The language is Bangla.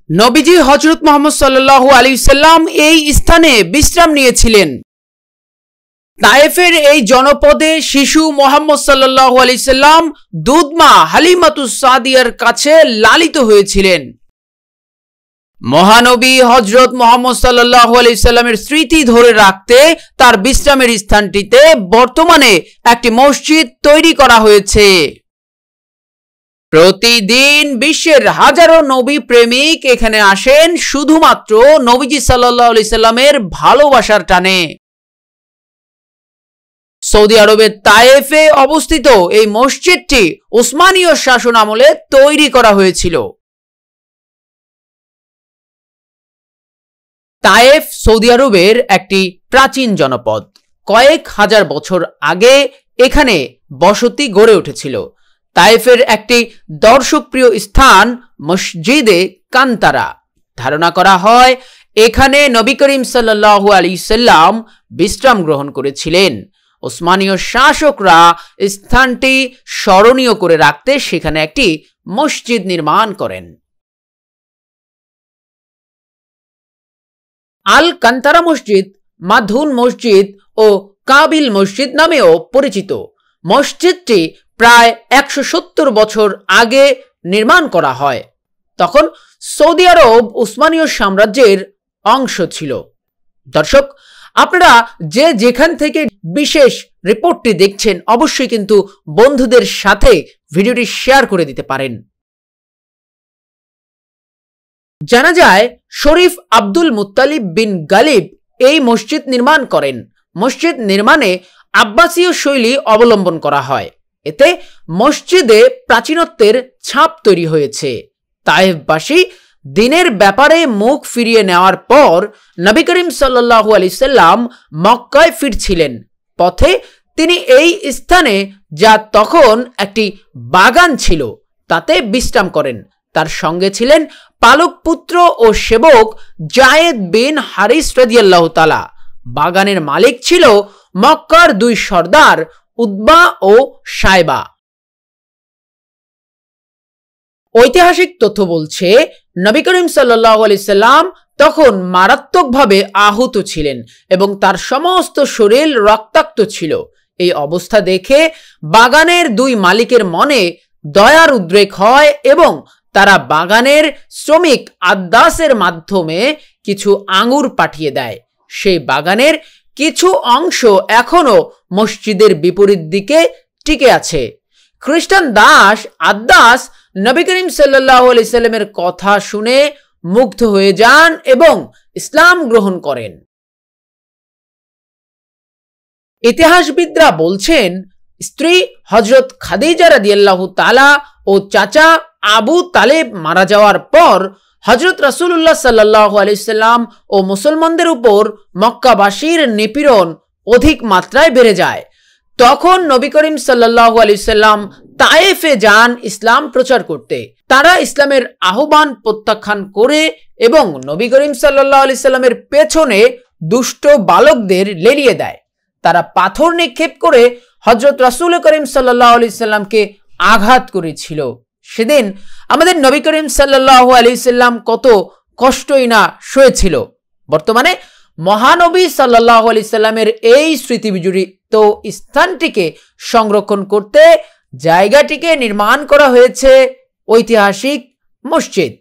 নবীজি হযরত মুহাম্মদ সাল্লাল্লাহু আলাইহি সাল্লাম এই স্থানে বিশ্রাম নিয়েছিলেন। তায়েফের এই জনপদে শিশু মুহাম্মদ সাল্লাল্লাহু আলাইহি সাল্লাম দুধমা হালিমাতুস সাদিয়ার কাছে লালিত হয়েছিলেন। মহানবী হযরত মুহাম্মদ সাল্লাল্লাহু আলাইহি সাল্লামের স্মৃতি ধরে রাখতে তার বিশ্রামের স্থানটিতে বর্তমানে একটি মসজিদ তৈরি করা হয়েছে। প্রতিদিন বিশ্বের হাজারো নবী প্রেমিক এখানে আসেন শুধুমাত্র নবীজি সাল্লাল্লাহু আলাইহি সাল্লামের ভালোবাসার টানে। সৌদি আরবের তায়েফে অবস্থিত এই মসজিদটি উসমানীয় শাসন আমলে তৈরি করা হয়েছিল। তায়েফ সৌদি আরবের একটি প্রাচীন জনপদ। কয়েক হাজার বছর আগে এখানে বসতি গড়ে উঠেছিল। তায়েফের একটি দর্শকপ্রিয় স্থান মসজিদে কান্তারা। ধারণা করা হয় এখানে নবী করিম সাল্লাল্লাহু আলাইহি সাল্লাম বিশ্রাম গ্রহণ করেছিলেন। উসমানীয় শাসকরা স্থানটি স্মরণীয় করে রাখতে সেখানে একটি মসজিদ নির্মাণ করেন। আল কান্তারা মসজিদ মাধুন মসজিদ ও কাবিল মসজিদ নামেও পরিচিত। মসজিদটি প্রায় 170 বছর আগে নির্মাণ করা হয়। তখন সৌদি আরব উসমানীয় সাম্রাজ্যের অংশ ছিল। দর্শক, আপনারা যে যেখান থেকে বিশেষ রিপোর্টটি দেখছেন অবশ্যই কিন্তু বন্ধুদের সাথে ভিডিওটি শেয়ার করে দিতে পারেন। জানা যায় শরীফ আব্দুল মুত্তালিব বিন গালিব এই মসজিদ নির্মাণ করেন। মসজিদ নির্মাণে আব্বাসীয় শৈলী অবলম্বন করা হয়। এতে মসজিদে প্রাচীনত্বের ছাপ তৈরি হয়েছে। তায়েফবাসী দিনের ব্যাপারে মুখ ফিরিয়ে নেওয়ার পর নবী করিম সাল্লাল্লাহু আলাইহি সাল্লাম মক্কায় ফিরছিলেন। পথে তিনি এই স্থানে, যা তখন একটি বাগান ছিল, তাতে বিশ্রাম করেন। তার সঙ্গে ছিলেন পালক পুত্র ও সেবক জায়েদ বিন হারিস রাদিয়াল্লাহু তাআলা। বাগানের মালিক ছিল মক্কার দুই সর্দার উতবা ও সাইবা। ঐতিহাসিক তথ্য বলছে নবী করিম সাল্লাল্লাহু আলাইহি সাল্লাম তখন মারাত্মকভাবে আহত ছিলেন এবং তার সমস্ত শরীর রক্তাক্ত ছিল। এই অবস্থা দেখে বাগানের দুই মালিকের মনে দয়ার উদ্রেক হয় এবং তারা বাগানের শ্রমিক আদ্দাসের মাধ্যমে কিছু আঙ্গুর পাঠিয়ে দেয়। সেই বাগানের কিছু অংশ এখনো মসজিদের বিপরীত দিকে টিকে আছে। খ্রিস্টান দাস আদ্দাস নবী করিম সাল্লাল্লাহু আলাইহি সাল্লামের কথা শুনে মুগ্ধ হয়ে যান এবং ইসলাম গ্রহণ করেন। ইতিহাসবিদরা বলছেন স্ত্রী হযরত খাদিজা রাদিয়াল্লাহু তাআলা ও চাচা আবু তালেব মারা যাওয়ার পর হযরত রাসূলুল্লাহ সাল্লাল্লাহু আলাইহি সাল্লাম ও মুসলমানদের উপর মক্কাবাসীর নিপীড়ন অধিক মাত্রায় বেড়ে যায়। তখন নবী করিম সাল্লাল্লাহু আলাইহি সাল্লাম তায়েফে যান ইসলাম প্রচার করতে। তারা ইসলামের আহ্বান প্রত্যাখ্যান করে এবং নবী করিম সাল্লাল্লাহু আলাইহি সাল্লামের পেছনে দুষ্ট বালকদের লেলিয়ে দেয়। তারা পাথর নিক্ষেপ করে হযরত রাসূল করিম সাল্লাল্লাহু আলাইহি সাল্লামকে আঘাত করেছিল। সেদিন আমাদের নবী করিম সাল্লাল্লাহু আলাইহি সাল্লাম কত কষ্টই না সয়েছিল। বর্তমানে মহানবী সাল্লাল্লাহু আলাইহি সাল্লামের এই স্মৃতিবিজড়িত স্থানটিকে সংরক্ষণ করতে জায়গাটিকে নির্মাণ করা হয়েছে ঐতিহাসিক মসজিদ।